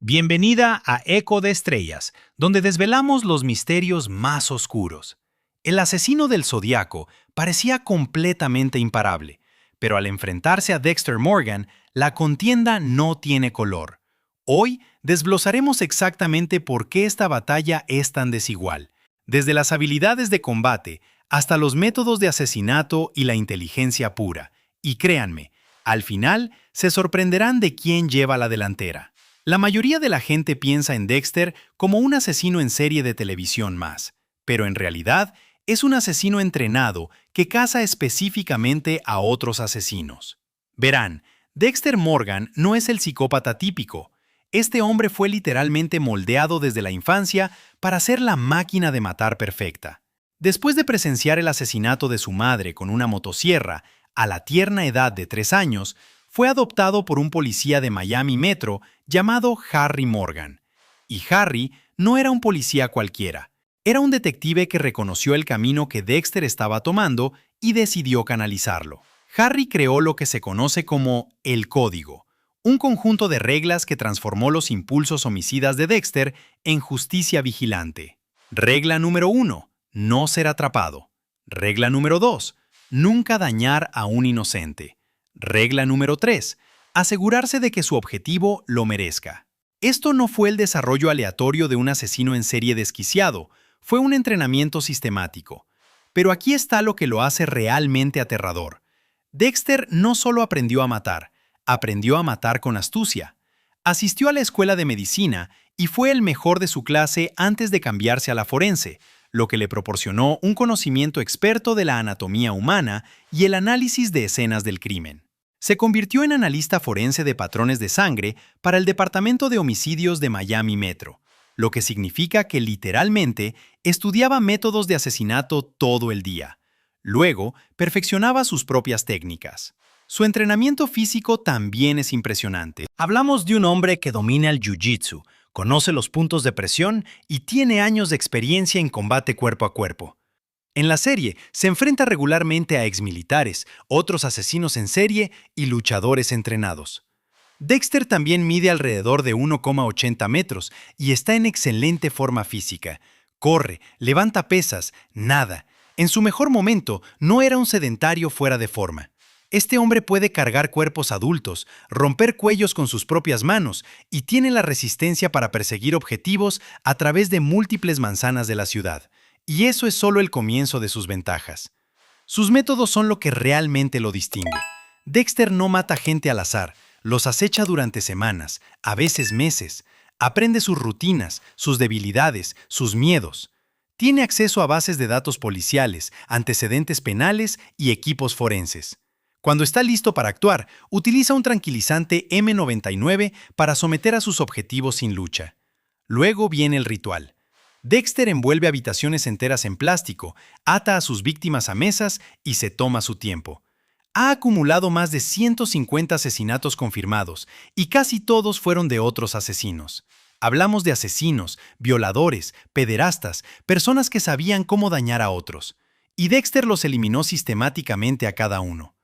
Bienvenida a Eco de Estrellas, donde desvelamos los misterios más oscuros. El asesino del Zodiaco parecía completamente imparable, pero al enfrentarse a Dexter Morgan, la contienda no tiene color. Hoy desglosaremos exactamente por qué esta batalla es tan desigual, desde las habilidades de combate hasta los métodos de asesinato y la inteligencia pura. Y créanme, al final se sorprenderán de quién lleva la delantera. La mayoría de la gente piensa en Dexter como un asesino en serie de televisión más, pero en realidad es un asesino entrenado que caza específicamente a otros asesinos. Verán, Dexter Morgan no es el psicópata típico. Este hombre fue literalmente moldeado desde la infancia para ser la máquina de matar perfecta. Después de presenciar el asesinato de su madre con una motosierra a la tierna edad de 3 años, fue adoptado por un policía de Miami Metro llamado Harry Morgan. Y Harry no era un policía cualquiera. Era un detective que reconoció el camino que Dexter estaba tomando y decidió canalizarlo. Harry creó lo que se conoce como el Código, un conjunto de reglas que transformó los impulsos homicidas de Dexter en justicia vigilante. Regla número 1. No ser atrapado. Regla número 2. Nunca dañar a un inocente. Regla número 3. Asegurarse de que su objetivo lo merezca. Esto no fue el desarrollo aleatorio de un asesino en serie desquiciado, fue un entrenamiento sistemático. Pero aquí está lo que lo hace realmente aterrador. Dexter no solo aprendió a matar con astucia. Asistió a la escuela de medicina y fue el mejor de su clase antes de cambiarse a la forense, lo que le proporcionó un conocimiento experto de la anatomía humana y el análisis de escenas del crimen. Se convirtió en analista forense de patrones de sangre para el Departamento de Homicidios de Miami Metro, lo que significa que literalmente estudiaba métodos de asesinato todo el día. Luego, perfeccionaba sus propias técnicas. Su entrenamiento físico también es impresionante. Hablamos de un hombre que domina el jiu-jitsu, conoce los puntos de presión y tiene años de experiencia en combate cuerpo a cuerpo. En la serie se enfrenta regularmente a exmilitares, otros asesinos en serie y luchadores entrenados. Dexter también mide alrededor de 1,80 metros y está en excelente forma física. Corre, levanta pesas, nada. En su mejor momento, no era un sedentario fuera de forma. Este hombre puede cargar cuerpos adultos, romper cuellos con sus propias manos y tiene la resistencia para perseguir objetivos a través de múltiples manzanas de la ciudad. Y eso es solo el comienzo de sus ventajas. Sus métodos son lo que realmente lo distingue. Dexter no mata gente al azar, los acecha durante semanas, a veces meses. Aprende sus rutinas, sus debilidades, sus miedos. Tiene acceso a bases de datos policiales, antecedentes penales y equipos forenses. Cuando está listo para actuar, utiliza un tranquilizante M99 para someter a sus objetivos sin lucha. Luego viene el ritual. Dexter envuelve habitaciones enteras en plástico, ata a sus víctimas a mesas y se toma su tiempo. Ha acumulado más de 150 asesinatos confirmados y casi todos fueron de otros asesinos. Hablamos de asesinos, violadores, pederastas, personas que sabían cómo dañar a otros. Y Dexter los eliminó sistemáticamente a cada uno.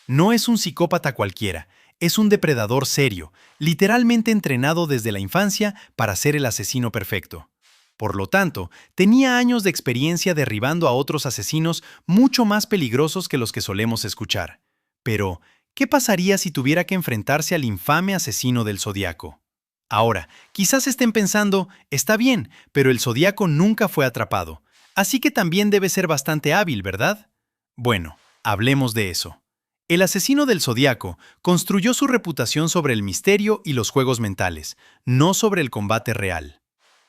No es un psicópata cualquiera, es un depredador serio, literalmente entrenado desde la infancia para ser el asesino perfecto. Por lo tanto, tenía años de experiencia derribando a otros asesinos mucho más peligrosos que los que solemos escuchar. Pero, ¿qué pasaría si tuviera que enfrentarse al infame asesino del Zodiaco? Ahora, quizás estén pensando, está bien, pero el Zodiaco nunca fue atrapado, así que también debe ser bastante hábil, ¿verdad? Bueno, hablemos de eso. El asesino del Zodiaco construyó su reputación sobre el misterio y los juegos mentales, no sobre el combate real.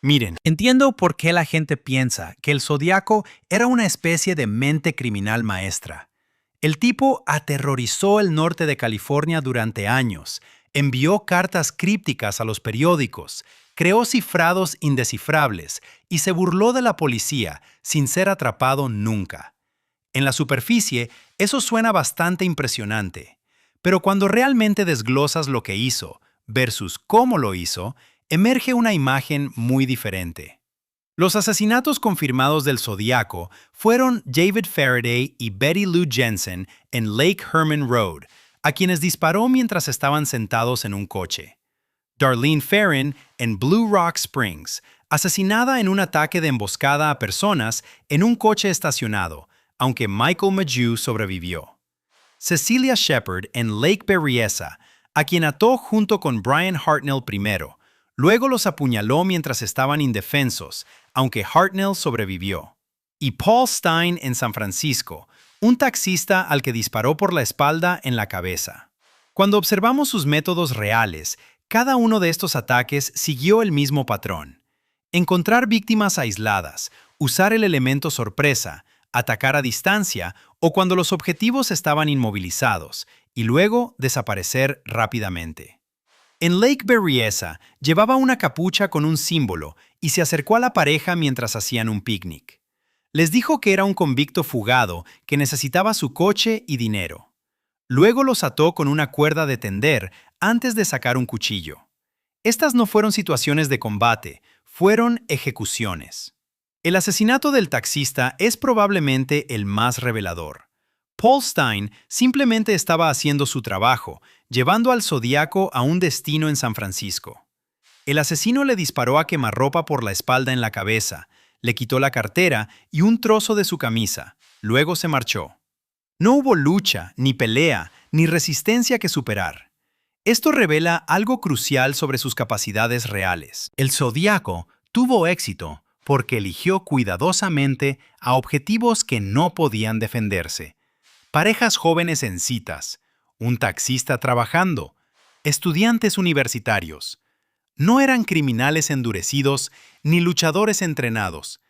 Miren, Entiendo por qué la gente piensa que el Zodiaco era una especie de mente criminal maestra. El tipo aterrorizó el norte de California durante años, envió cartas crípticas a los periódicos, creó cifrados indescifrables y se burló de la policía sin ser atrapado nunca. En la superficie, eso suena bastante impresionante, pero cuando realmente desglosas lo que hizo versus cómo lo hizo, emerge una imagen muy diferente. Los asesinatos confirmados del Zodiaco fueron David Faraday y Betty Lou Jensen en Lake Herman Road, a quienes disparó mientras estaban sentados en un coche. Darlene Ferrin en Blue Rock Springs, asesinada en un ataque de emboscada a personas en un coche estacionado, aunque Michael Magoo sobrevivió. Cecilia Shepard en Lake Berryessa, a quien ató junto con Brian Hartnell primero. Luego los apuñaló mientras estaban indefensos, aunque Hartnell sobrevivió. Y Paul Stine en San Francisco, un taxista al que disparó por la espalda en la cabeza. Cuando observamos sus métodos reales, cada uno de estos ataques siguió el mismo patrón. Encontrar víctimas aisladas, usar el elemento sorpresa, atacar a distancia o cuando los objetivos estaban inmovilizados, y luego desaparecer rápidamente. En Lake Berryessa llevaba una capucha con un símbolo y se acercó a la pareja mientras hacían un picnic. Les dijo que era un convicto fugado que necesitaba su coche y dinero. Luego los ató con una cuerda de tender antes de sacar un cuchillo. Estas no fueron situaciones de combate, fueron ejecuciones. El asesinato del taxista es probablemente el más revelador. Paul Stine simplemente estaba haciendo su trabajo, llevando al Zodíaco a un destino en San Francisco. El asesino le disparó a quemarropa por la espalda en la cabeza, le quitó la cartera y un trozo de su camisa, luego se marchó. No hubo lucha, ni pelea, ni resistencia que superar. Esto revela algo crucial sobre sus capacidades reales. El Zodíaco tuvo éxito porque eligió cuidadosamente a objetivos que no podían defenderse. Parejas jóvenes en citas, un taxista trabajando, estudiantes universitarios. No eran criminales endurecidos ni luchadores entrenados.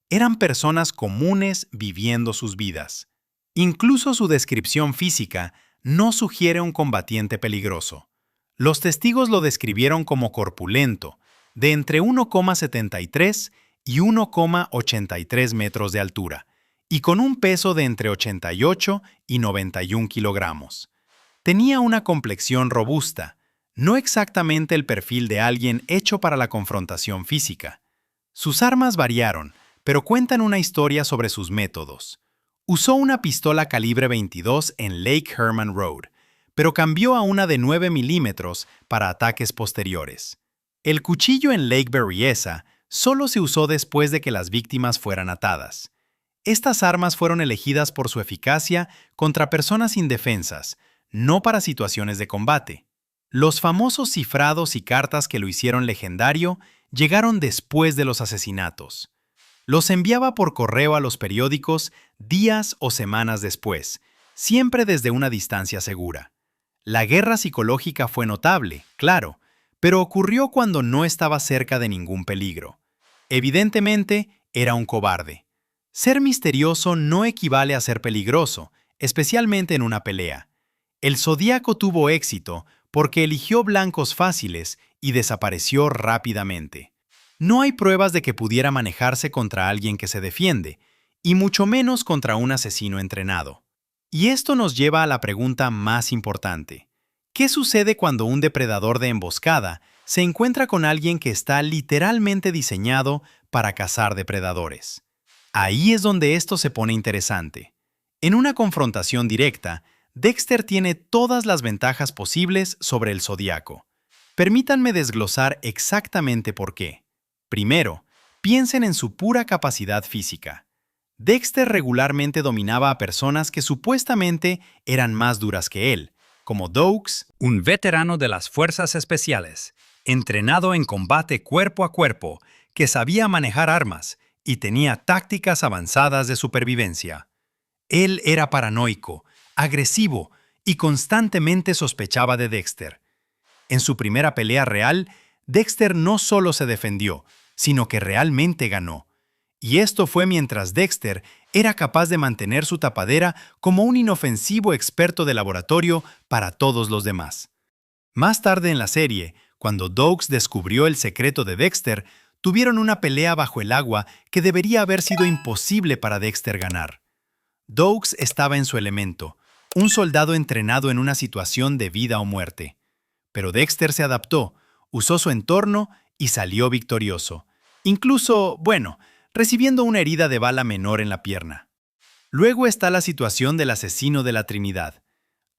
Eran personas comunes viviendo sus vidas. Incluso su descripción física no sugiere un combatiente peligroso. Los testigos lo describieron como corpulento, de entre 1,73 y 1,83 metros de altura, y con un peso de entre 88 y 91 kilogramos. Tenía una complexión robusta, no exactamente el perfil de alguien hecho para la confrontación física. Sus armas variaron, pero cuentan una historia sobre sus métodos. Usó una pistola calibre 22 en Lake Herman Road, pero cambió a una de 9 milímetros para ataques posteriores. El cuchillo en Lake Berryessa solo se usó después de que las víctimas fueran atadas. Estas armas fueron elegidas por su eficacia contra personas indefensas, no para situaciones de combate. Los famosos cifrados y cartas que lo hicieron legendario llegaron después de los asesinatos. Los enviaba por correo a los periódicos días o semanas después, siempre desde una distancia segura. La guerra psicológica fue notable, claro, pero ocurrió cuando no estaba cerca de ningún peligro. Evidentemente, era un cobarde. Ser misterioso no equivale a ser peligroso, especialmente en una pelea. El Zodíaco tuvo éxito porque eligió blancos fáciles y desapareció rápidamente. No hay pruebas de que pudiera manejarse contra alguien que se defiende, y mucho menos contra un asesino entrenado. Y esto nos lleva a la pregunta más importante. ¿Qué sucede cuando un depredador de emboscada se encuentra con alguien que está literalmente diseñado para cazar depredadores? Ahí es donde esto se pone interesante. En una confrontación directa, Dexter tiene todas las ventajas posibles sobre el Zodíaco. Permítanme desglosar exactamente por qué. Primero, piensen en su pura capacidad física. Dexter regularmente dominaba a personas que supuestamente eran más duras que él, como Doakes, un veterano de las fuerzas especiales, entrenado en combate cuerpo a cuerpo, que sabía manejar armas y tenía tácticas avanzadas de supervivencia. Él era paranoico, agresivo y constantemente sospechaba de Dexter. En su primera pelea real, Dexter no solo se defendió, sino que realmente ganó. Y esto fue mientras Dexter era capaz de mantener su tapadera como un inofensivo experto de laboratorio para todos los demás. Más tarde en la serie, cuando Doakes descubrió el secreto de Dexter, tuvieron una pelea bajo el agua que debería haber sido imposible para Dexter ganar. Doakes estaba en su elemento, un soldado entrenado en una situación de vida o muerte. Pero Dexter se adaptó, usó su entorno y salió victorioso. Incluso, recibiendo una herida de bala menor en la pierna. Luego está la situación del asesino de la Trinidad.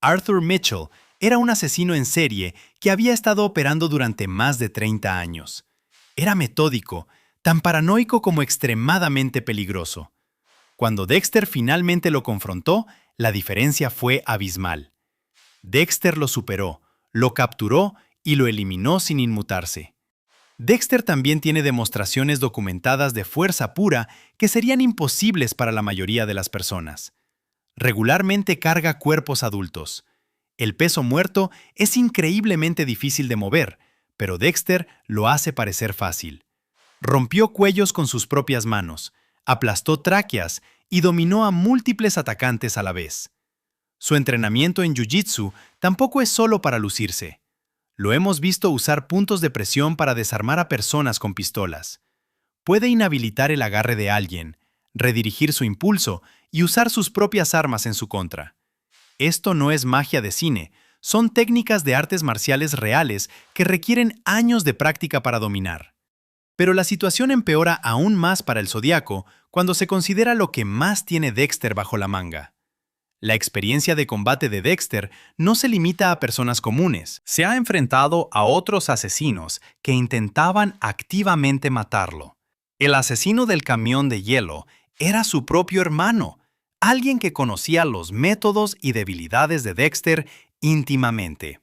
Arthur Mitchell Era un asesino en serie que había estado operando durante más de 30 años. Era metódico, tan paranoico como extremadamente peligroso. Cuando Dexter finalmente lo confrontó, la diferencia fue abismal. Dexter lo superó, lo capturó y lo eliminó sin inmutarse. Dexter también tiene demostraciones documentadas de fuerza pura que serían imposibles para la mayoría de las personas. Regularmente carga cuerpos adultos. El peso muerto es increíblemente difícil de mover, pero Dexter lo hace parecer fácil. Rompió cuellos con sus propias manos, aplastó tráqueas y dominó a múltiples atacantes a la vez. Su entrenamiento en Jiu-Jitsu tampoco es solo para lucirse. Lo hemos visto usar puntos de presión para desarmar a personas con pistolas. Puede inhabilitar el agarre de alguien, redirigir su impulso y usar sus propias armas en su contra. Esto no es magia de cine, son técnicas de artes marciales reales que requieren años de práctica para dominar. Pero la situación empeora aún más para el Zodiaco cuando se considera lo que más tiene Dexter bajo la manga. La experiencia de combate de Dexter no se limita a personas comunes. Se ha enfrentado a otros asesinos que intentaban activamente matarlo. El asesino del camión de hielo era su propio hermano, alguien que conocía los métodos y debilidades de Dexter íntimamente.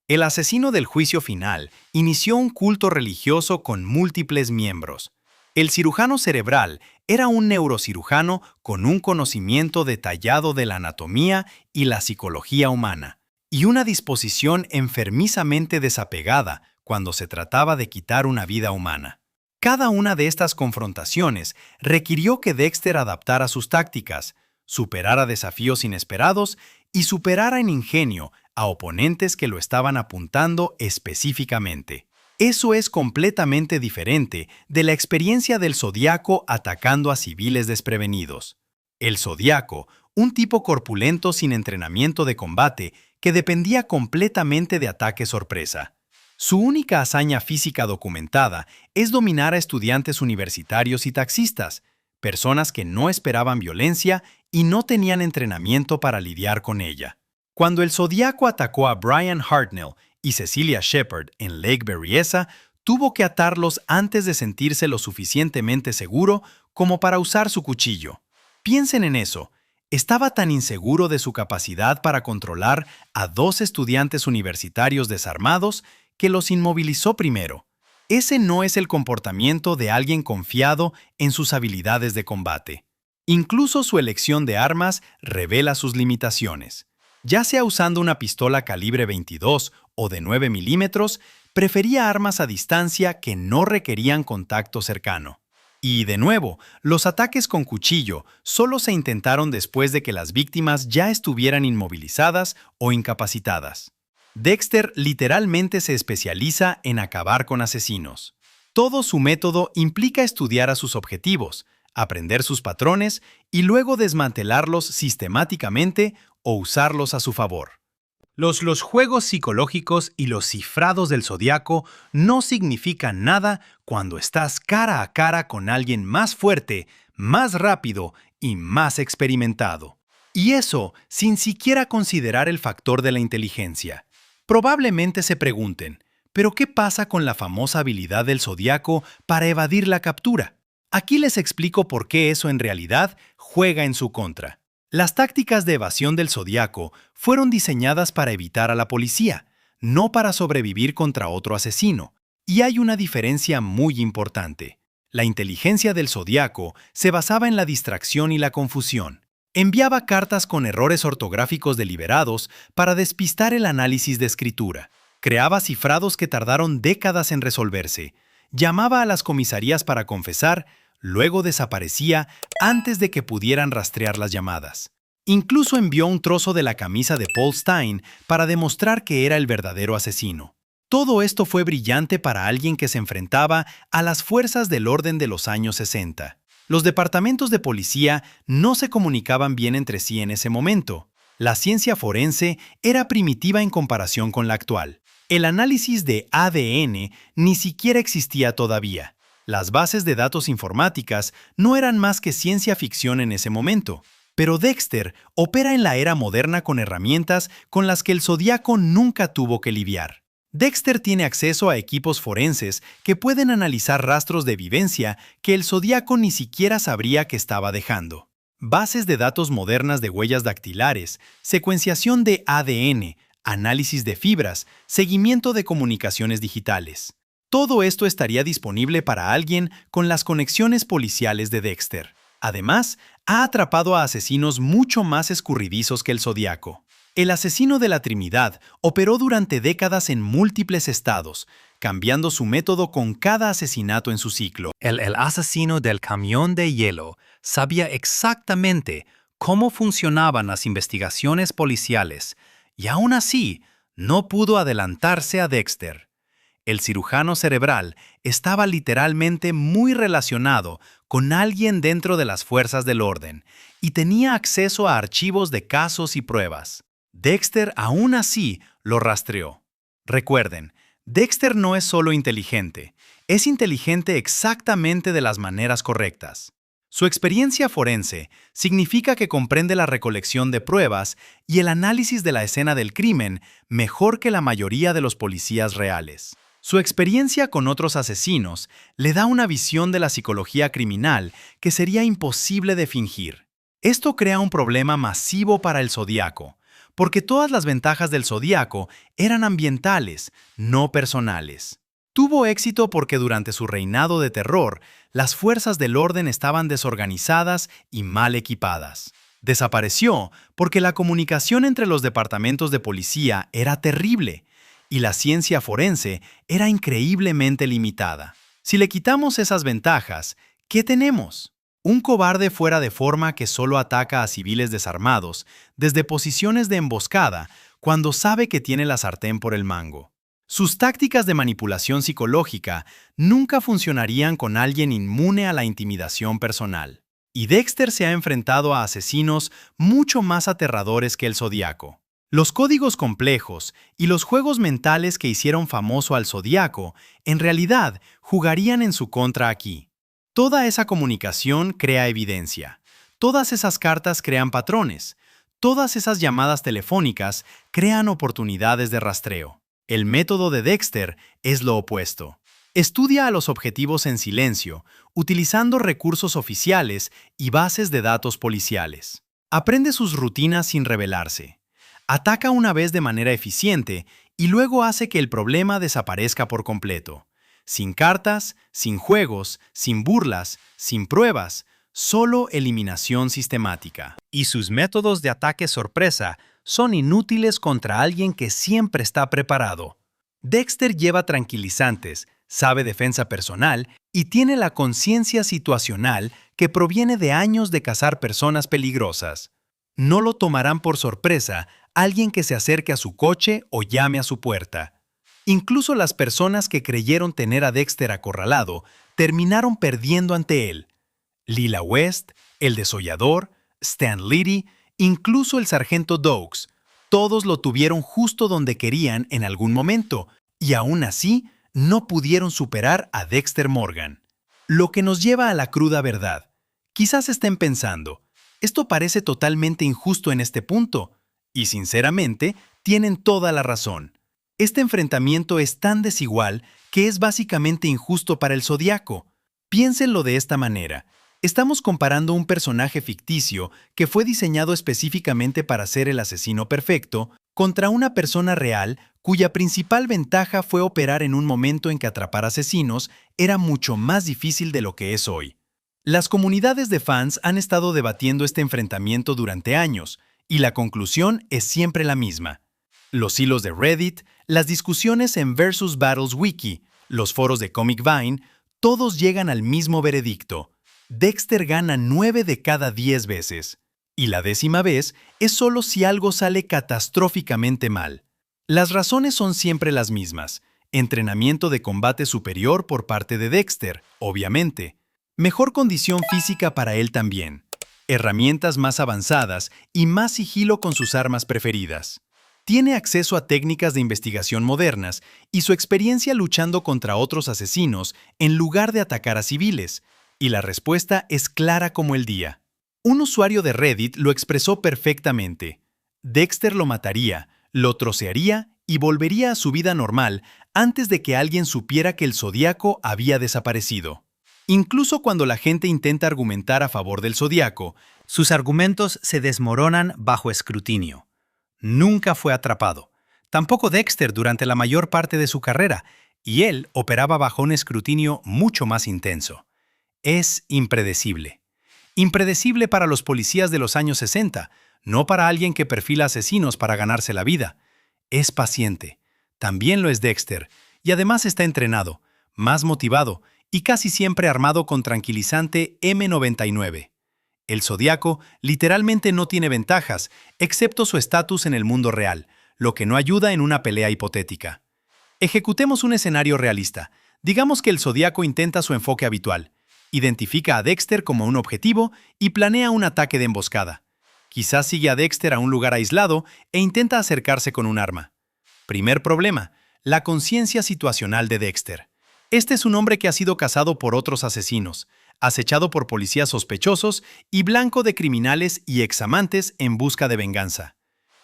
El asesino del juicio final inició un culto religioso con múltiples miembros. El cirujano cerebral era un neurocirujano con un conocimiento detallado de la anatomía y la psicología humana, y una disposición enfermizamente desapegada cuando se trataba de quitar una vida humana. Cada una de estas confrontaciones requirió que Dexter adaptara sus tácticas, superara desafíos inesperados y superara en ingenio a oponentes que lo estaban apuntando específicamente. Eso es completamente diferente de la experiencia del Zodiaco atacando a civiles desprevenidos. El Zodiaco, un tipo corpulento sin entrenamiento de combate que dependía completamente de ataque sorpresa. Su única hazaña física documentada es dominar a estudiantes universitarios y taxistas, personas que no esperaban violencia y no tenían entrenamiento para lidiar con ella. Cuando el Zodiaco atacó a Brian Hartnell y Cecilia Shepard en Lake Berryessa, tuvo que atarlos antes de sentirse lo suficientemente seguro como para usar su cuchillo. Piensen en eso. Estaba tan inseguro de su capacidad para controlar a 2 estudiantes universitarios desarmados que los inmovilizó primero. Ese no es el comportamiento de alguien confiado en sus habilidades de combate. Incluso su elección de armas revela sus limitaciones. Ya sea usando una pistola calibre 22 o de 9 milímetros, prefería armas a distancia que no requerían contacto cercano. Y, de nuevo, los ataques con cuchillo solo se intentaron después de que las víctimas ya estuvieran inmovilizadas o incapacitadas. Dexter literalmente se especializa en acabar con asesinos. Todo su método implica estudiar a sus objetivos, aprender sus patrones y luego desmantelarlos sistemáticamente o usarlos a su favor. Los juegos psicológicos y los cifrados del Zodiaco no significan nada cuando estás cara a cara con alguien más fuerte, más rápido y más experimentado. Y eso sin siquiera considerar el factor de la inteligencia. Probablemente se pregunten, ¿pero qué pasa con la famosa habilidad del Zodiaco para evadir la captura? Aquí les explico por qué eso en realidad juega en su contra. Las tácticas de evasión del Zodiaco fueron diseñadas para evitar a la policía, no para sobrevivir contra otro asesino. Y hay una diferencia muy importante. La inteligencia del Zodiaco se basaba en la distracción y la confusión. Enviaba cartas con errores ortográficos deliberados para despistar el análisis de escritura. Creaba cifrados que tardaron décadas en resolverse. Llamaba a las comisarías para confesar, luego desaparecía antes de que pudieran rastrear las llamadas. Incluso envió un trozo de la camisa de Paul Stine para demostrar que era el verdadero asesino. Todo esto fue brillante para alguien que se enfrentaba a las fuerzas del orden de los años 60. Los departamentos de policía no se comunicaban bien entre sí en ese momento. La ciencia forense era primitiva en comparación con la actual. El análisis de ADN ni siquiera existía todavía. Las bases de datos informáticas no eran más que ciencia ficción en ese momento. Pero Dexter opera en la era moderna con herramientas con las que el Zodíaco nunca tuvo que lidiar. Dexter tiene acceso a equipos forenses que pueden analizar rastros de vivencia que el Zodíaco ni siquiera sabría que estaba dejando. Bases de datos modernas de huellas dactilares, secuenciación de ADN, análisis de fibras, seguimiento de comunicaciones digitales. Todo esto estaría disponible para alguien con las conexiones policiales de Dexter. Además, ha atrapado a asesinos mucho más escurridizos que el Zodíaco. El asesino de la Trinidad operó durante décadas en múltiples estados, cambiando su método con cada asesinato en su ciclo. El asesino del camión de hielo sabía exactamente cómo funcionaban las investigaciones policiales y aún así no pudo adelantarse a Dexter. El cirujano cerebral estaba literalmente muy relacionado con alguien dentro de las fuerzas del orden y tenía acceso a archivos de casos y pruebas. Dexter aún así lo rastreó. Recuerden, Dexter no es solo inteligente, es inteligente exactamente de las maneras correctas. Su experiencia forense significa que comprende la recolección de pruebas y el análisis de la escena del crimen mejor que la mayoría de los policías reales. Su experiencia con otros asesinos le da una visión de la psicología criminal que sería imposible de fingir. Esto crea un problema masivo para el Zodíaco, porque todas las ventajas del Zodíaco eran ambientales, no personales. Tuvo éxito porque durante su reinado de terror, las fuerzas del orden estaban desorganizadas y mal equipadas. Desapareció porque la comunicación entre los departamentos de policía era terrible y la ciencia forense era increíblemente limitada. Si le quitamos esas ventajas, ¿qué tenemos? Un cobarde fuera de forma que solo ataca a civiles desarmados desde posiciones de emboscada cuando sabe que tiene la sartén por el mango. Sus tácticas de manipulación psicológica nunca funcionarían con alguien inmune a la intimidación personal. Y Dexter se ha enfrentado a asesinos mucho más aterradores que el Zodíaco. Los códigos complejos y los juegos mentales que hicieron famoso al Zodíaco en realidad jugarían en su contra aquí. Toda esa comunicación crea evidencia. Todas esas cartas crean patrones. Todas esas llamadas telefónicas crean oportunidades de rastreo. El método de Dexter es lo opuesto. Estudia a los objetivos en silencio, utilizando recursos oficiales y bases de datos policiales. Aprende sus rutinas sin rebelarse. Ataca una vez de manera eficiente y luego hace que el problema desaparezca por completo. Sin cartas, sin juegos, sin burlas, sin pruebas, solo eliminación sistemática. Y sus métodos de ataque sorpresa son inútiles contra alguien que siempre está preparado. Dexter lleva tranquilizantes, sabe defensa personal y tiene la conciencia situacional que proviene de años de cazar personas peligrosas. No lo tomarán por sorpresa alguien que se acerque a su coche o llame a su puerta. Incluso las personas que creyeron tener a Dexter acorralado terminaron perdiendo ante él. Lila West, el desollador, Stan Liddy, incluso el sargento Doakes, todos lo tuvieron justo donde querían en algún momento, y aún así no pudieron superar a Dexter Morgan. Lo que nos lleva a la cruda verdad. Quizás estén pensando, esto parece totalmente injusto en este punto, y sinceramente tienen toda la razón. Este enfrentamiento es tan desigual que es básicamente injusto para el Zodíaco. Piénsenlo de esta manera. Estamos comparando un personaje ficticio que fue diseñado específicamente para ser el asesino perfecto contra una persona real cuya principal ventaja fue operar en un momento en que atrapar asesinos era mucho más difícil de lo que es hoy. Las comunidades de fans han estado debatiendo este enfrentamiento durante años, y la conclusión es siempre la misma. Los hilos de Reddit, las discusiones en Versus Battles Wiki, los foros de Comic Vine, todos llegan al mismo veredicto. Dexter gana 9 de cada 10 veces. Y la 10ª vez es solo si algo sale catastróficamente mal. Las razones son siempre las mismas. Entrenamiento de combate superior por parte de Dexter, obviamente. Mejor condición física para él también. Herramientas más avanzadas y más sigilo con sus armas preferidas. Tiene acceso a técnicas de investigación modernas y su experiencia luchando contra otros asesinos en lugar de atacar a civiles. Y la respuesta es clara como el día. Un usuario de Reddit lo expresó perfectamente. Dexter lo mataría, lo trocearía y volvería a su vida normal antes de que alguien supiera que el Zodíaco había desaparecido. Incluso cuando la gente intenta argumentar a favor del Zodíaco, sus argumentos se desmoronan bajo escrutinio. Nunca fue atrapado. Tampoco Dexter durante la mayor parte de su carrera, y él operaba bajo un escrutinio mucho más intenso. Es impredecible. Impredecible para los policías de los años 60, no para alguien que perfila asesinos para ganarse la vida. Es paciente. También lo es Dexter, y además está entrenado, más motivado y casi siempre armado con tranquilizante M99. El Zodíaco literalmente no tiene ventajas, excepto su estatus en el mundo real, lo que no ayuda en una pelea hipotética. Ejecutemos un escenario realista. Digamos que el Zodíaco intenta su enfoque habitual. Identifica a Dexter como un objetivo y planea un ataque de emboscada. Quizás sigue a Dexter a un lugar aislado e intenta acercarse con un arma. Primer problema, la conciencia situacional de Dexter. Este es un hombre que ha sido cazado por otros asesinos, acechado por policías sospechosos y blanco de criminales y examantes en busca de venganza.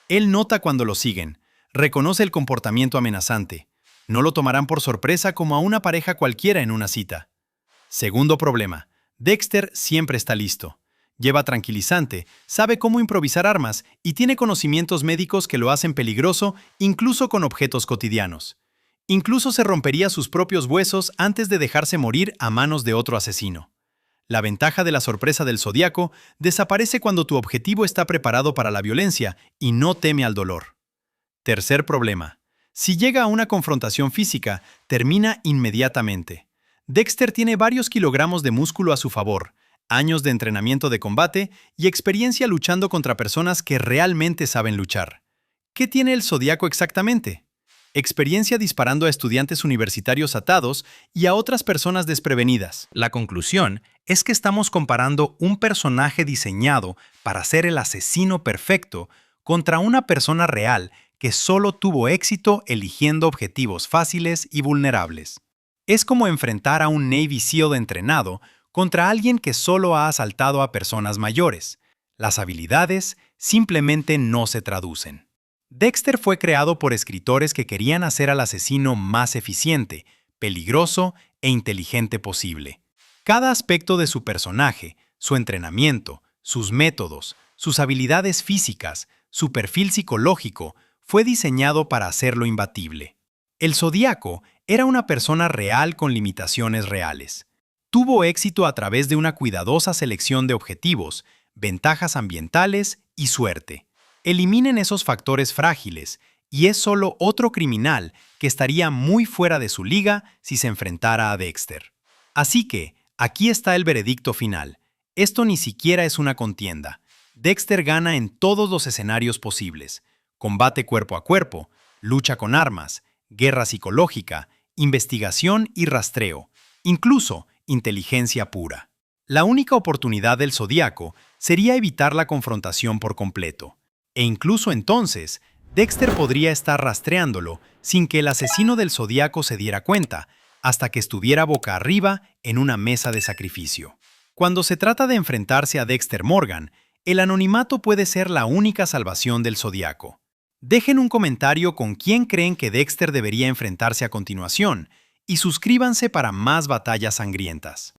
Él nota cuando lo siguen, reconoce el comportamiento amenazante. No lo tomarán por sorpresa como a una pareja cualquiera en una cita. Segundo problema, Dexter siempre está listo. Lleva tranquilizante, sabe cómo improvisar armas y tiene conocimientos médicos que lo hacen peligroso incluso con objetos cotidianos. Incluso se rompería sus propios huesos antes de dejarse morir a manos de otro asesino. La ventaja de la sorpresa del Zodíaco desaparece cuando tu objetivo está preparado para la violencia y no teme al dolor. Tercer problema. Si llega a una confrontación física, termina inmediatamente. Dexter tiene varios kilogramos de músculo a su favor, años de entrenamiento de combate y experiencia luchando contra personas que realmente saben luchar. ¿Qué tiene el Zodíaco exactamente? Experiencia disparando a estudiantes universitarios atados y a otras personas desprevenidas. La conclusión es que estamos comparando un personaje diseñado para ser el asesino perfecto contra una persona real que solo tuvo éxito eligiendo objetivos fáciles y vulnerables. Es como enfrentar a un Navy SEAL entrenado contra alguien que solo ha asaltado a personas mayores. Las habilidades simplemente no se traducen. Dexter fue creado por escritores que querían hacer al asesino más eficiente, peligroso e inteligente posible. Cada aspecto de su personaje, su entrenamiento, sus métodos, sus habilidades físicas, su perfil psicológico, fue diseñado para hacerlo imbatible. El Zodíaco era una persona real con limitaciones reales. Tuvo éxito a través de una cuidadosa selección de objetivos, ventajas ambientales y suerte. Eliminen esos factores frágiles y es solo otro criminal que estaría muy fuera de su liga si se enfrentara a Dexter. Así que, aquí está el veredicto final. Esto ni siquiera es una contienda. Dexter gana en todos los escenarios posibles. Combate cuerpo a cuerpo, lucha con armas, guerra psicológica, investigación y rastreo, incluso inteligencia pura. La única oportunidad del Zodíaco sería evitar la confrontación por completo. E incluso entonces, Dexter podría estar rastreándolo sin que el asesino del Zodíaco se diera cuenta, hasta que estuviera boca arriba en una mesa de sacrificio. Cuando se trata de enfrentarse a Dexter Morgan, el anonimato puede ser la única salvación del Zodíaco. Dejen un comentario con quién creen que Dexter debería enfrentarse a continuación y suscríbanse para más batallas sangrientas.